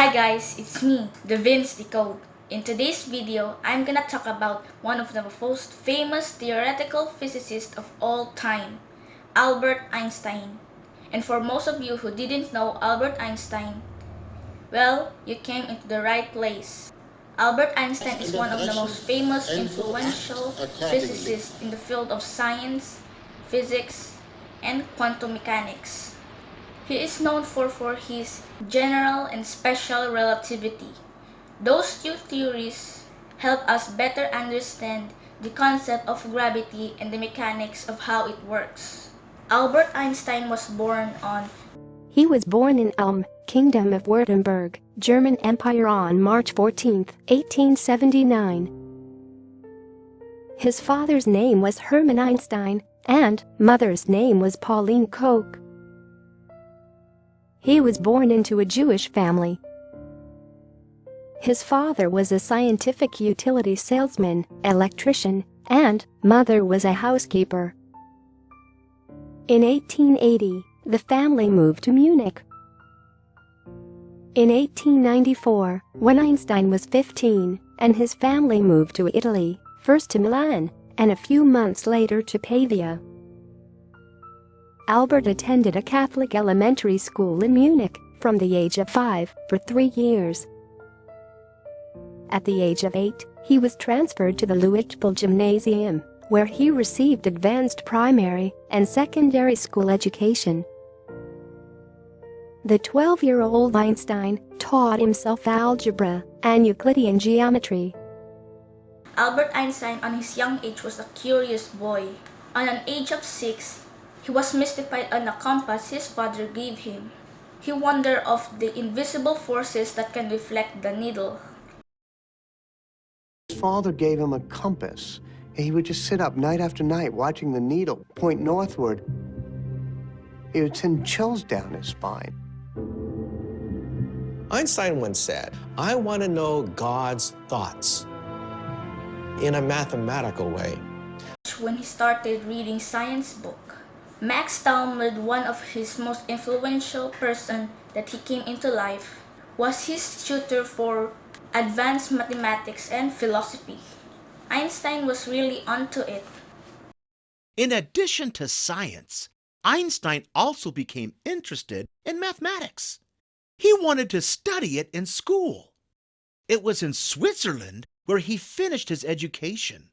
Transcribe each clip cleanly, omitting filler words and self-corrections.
Hi guys, it's me, the Vince Decode. In today's video, I'm gonna talk about one of the most famous theoretical physicists of all time, Albert Einstein. And for most of you who didn't know Albert Einstein, well, you came into the right place. Albert Einstein is one of the most famous, influential physicists in the field of science, physics, and quantum mechanics. He is known for his general and special relativity. Those two theories help us better understand the concept of gravity and the mechanics of how it works. Albert Einstein was born in Ulm, Kingdom of Württemberg, German Empire on March 14, 1879. His father's name was Hermann Einstein, and mother's name was Pauline Koch. He was born into a Jewish family. His father was a scientific utility salesman, electrician, and mother was a housekeeper. In 1880, the family moved to Munich. In 1894, when Einstein was 15, and his family moved to Italy, first to Milan, and a few months later to Pavia. Albert attended a Catholic elementary school in Munich from the age of 5 for 3 years. At the age of 8, he was transferred to the Luitpold Gymnasium, where he received advanced primary and secondary school education. The 12-year-old Einstein taught himself algebra and Euclidean geometry. Albert Einstein on his young age was a curious boy. On an age of 6, he was mystified on the compass his father gave him. He wondered of the invisible forces that can reflect the needle. His father gave him a compass, and he would just sit up night after night watching the needle point northward. It would send chills down his spine. Einstein once said, "I want to know God's thoughts in a mathematical way." When he started reading science books, Max Talmud, one of his most influential person that he came into life, was his tutor for advanced mathematics and philosophy. Einstein was really onto it. In addition to science, Einstein also became interested in mathematics. He wanted to study it in school. It was in Switzerland where he finished his education.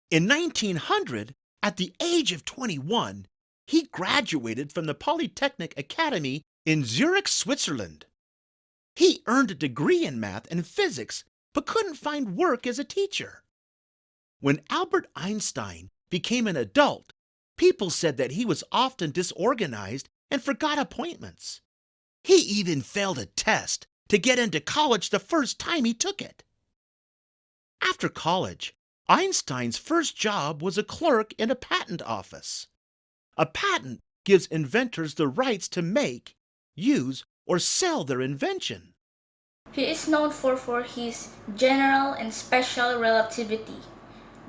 In 1900, at the age of 21, he graduated from the Polytechnic Academy in Zurich, Switzerland. He earned a degree in math and physics, but couldn't find work as a teacher. When Albert Einstein became an adult, people said that he was often disorganized and forgot appointments. He even failed a test to get into college the first time he took it. After college, Einstein's first job was a clerk in a patent office. A patent gives inventors the rights to make, use, or sell their invention. He is known for his general and special relativity.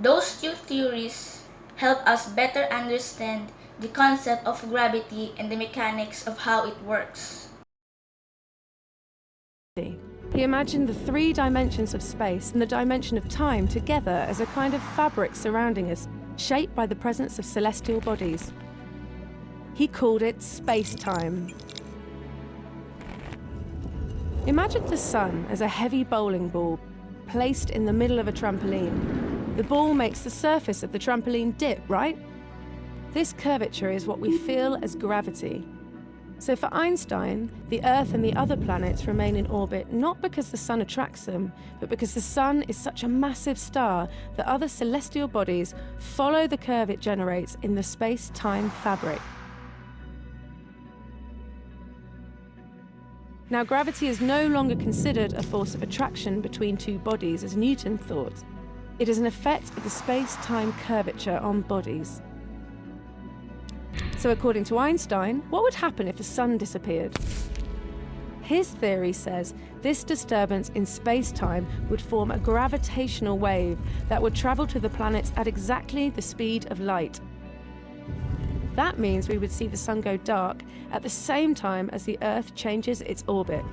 Those two theories help us better understand the concept of gravity and the mechanics of how it works. He imagined the 3 dimensions of space and the dimension of time together as a kind of fabric surrounding us, shaped by the presence of celestial bodies. He called it space-time. Imagine the sun as a heavy bowling ball placed in the middle of a trampoline. The ball makes the surface of the trampoline dip, right? This curvature is what we feel as gravity. So for Einstein, the Earth and the other planets remain in orbit not because the sun attracts them, but because the sun is such a massive star that other celestial bodies follow the curve it generates in the space-time fabric. Now, gravity is no longer considered a force of attraction between 2 bodies, as Newton thought. It is an effect of the space-time curvature on bodies. So according to Einstein, what would happen if the sun disappeared? His theory says this disturbance in space-time would form a gravitational wave that would travel to the planets at exactly the speed of light. That means we would see the sun go dark at the same time as the Earth changes its orbit.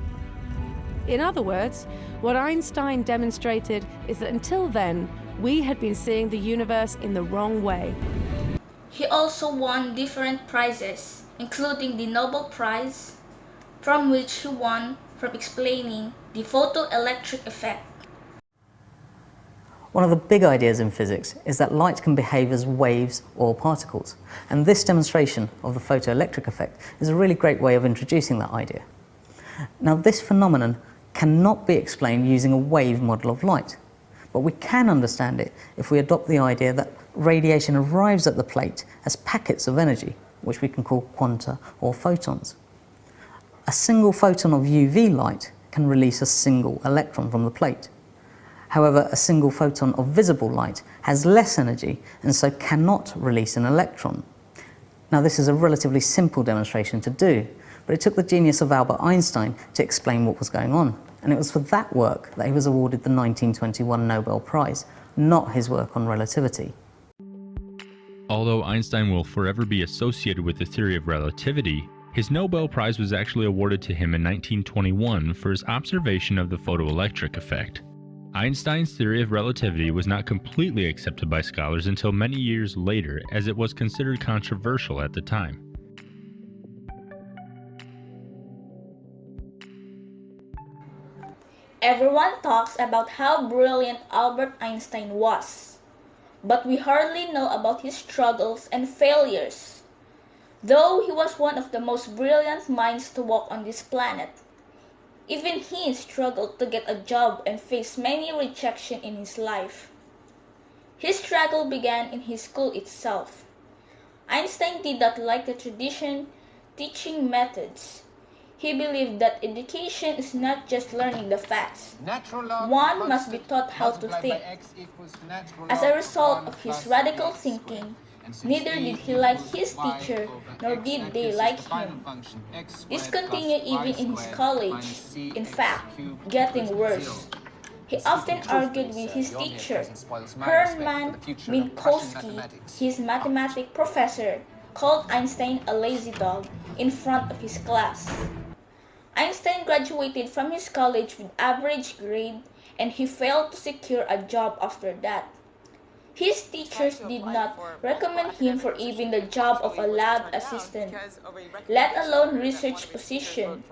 In other words, what Einstein demonstrated is that until then, we had been seeing the universe in the wrong way. He also won different prizes, including the Nobel Prize, from which he won from explaining the photoelectric effect. One of the big ideas in physics is that light can behave as waves or particles, and this demonstration of the photoelectric effect is a really great way of introducing that idea. Now, this phenomenon cannot be explained using a wave model of light, but we can understand it if we adopt the idea that radiation arrives at the plate as packets of energy, which we can call quanta or photons. A single photon of UV light can release a single electron from the plate. However, a single photon of visible light has less energy and so cannot release an electron. Now, this is a relatively simple demonstration to do, but it took the genius of Albert Einstein to explain what was going on, and it was for that work that he was awarded the 1921 Nobel Prize, not his work on relativity. Although Einstein will forever be associated with the theory of relativity, his Nobel Prize was actually awarded to him in 1921 for his observation of the photoelectric effect. Einstein's theory of relativity was not completely accepted by scholars until many years later, as it was considered controversial at the time. Everyone talks about how brilliant Albert Einstein was, but we hardly know about his struggles and failures. Though he was one of the most brilliant minds to walk on this planet, even he struggled to get a job and faced many rejections in his life. His struggle began in his school itself. Einstein did not like the traditional teaching methods. He believed that education is not just learning the facts. One must be taught how to think. As a result of his radical thinking, neither did he like his teacher, nor did they like him. This continued even in his college, in fact, getting worse. He often argued with his teacher. Hermann Minkowski, his mathematics professor, called Einstein a lazy dog in front of his class. Einstein graduated from his college with average grade, and he failed to secure a job after that. His teachers did not recommend him for even the job of a lab assistant, let alone research position.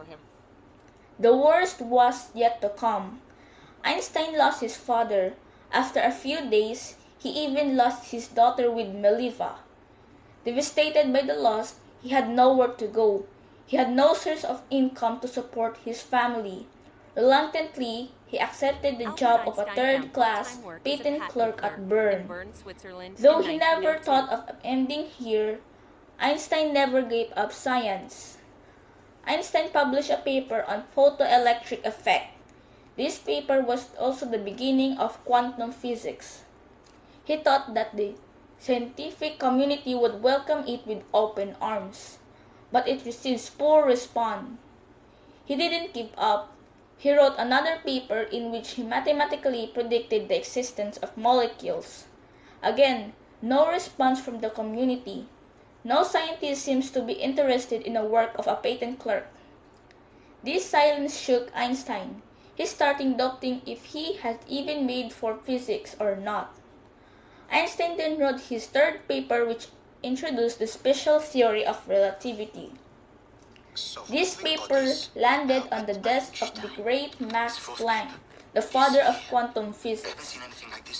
The worst was yet to come. Einstein lost his father. After a few days, he even lost his daughter with Meliva. Devastated by the loss, he had nowhere to go. He had no source of income to support his family. Reluctantly, he accepted the job of a third-class patent clerk at Bern. Though he never thought of ending here, Einstein never gave up science. Einstein published a paper on photoelectric effect. This paper was also the beginning of quantum physics. He thought that the scientific community would welcome it with open arms, but it received poor response. He didn't give up. He wrote another paper in which he mathematically predicted the existence of molecules. Again, no response from the community. No scientist seems to be interested in the work of a patent clerk. This silence shook Einstein. He started doubting if he had even made for physics or not. Einstein then wrote his third paper, which introduced the special theory of relativity. This paper landed on the desk of the great Max Planck, the father of quantum physics.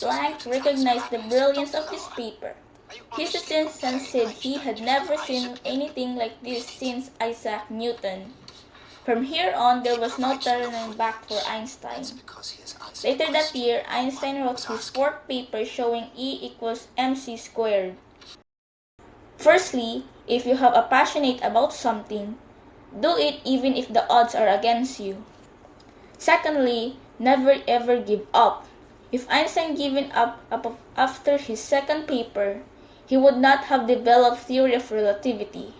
Planck recognized the brilliance of this paper. His assistant said he had never seen anything like this since Isaac Newton. From here on, there was no turning back for Einstein. Later that year, Einstein wrote his fourth paper showing E equals mc squared. Firstly, if you have a passionate about something, do it even if the odds are against you. Secondly, never ever give up. If Einstein given up after his second paper, he would not have developed theory of relativity.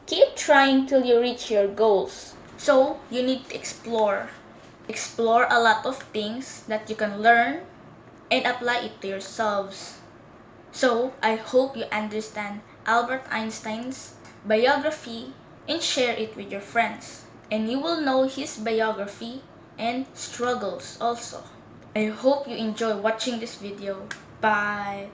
Keep trying till you reach your goals. So, you need to explore. Explore a lot of things that you can learn and apply it to yourselves. So, I hope you understand Albert Einstein's biography and share it with your friends. And you will know his biography and struggles also. I hope you enjoy watching this video. Bye!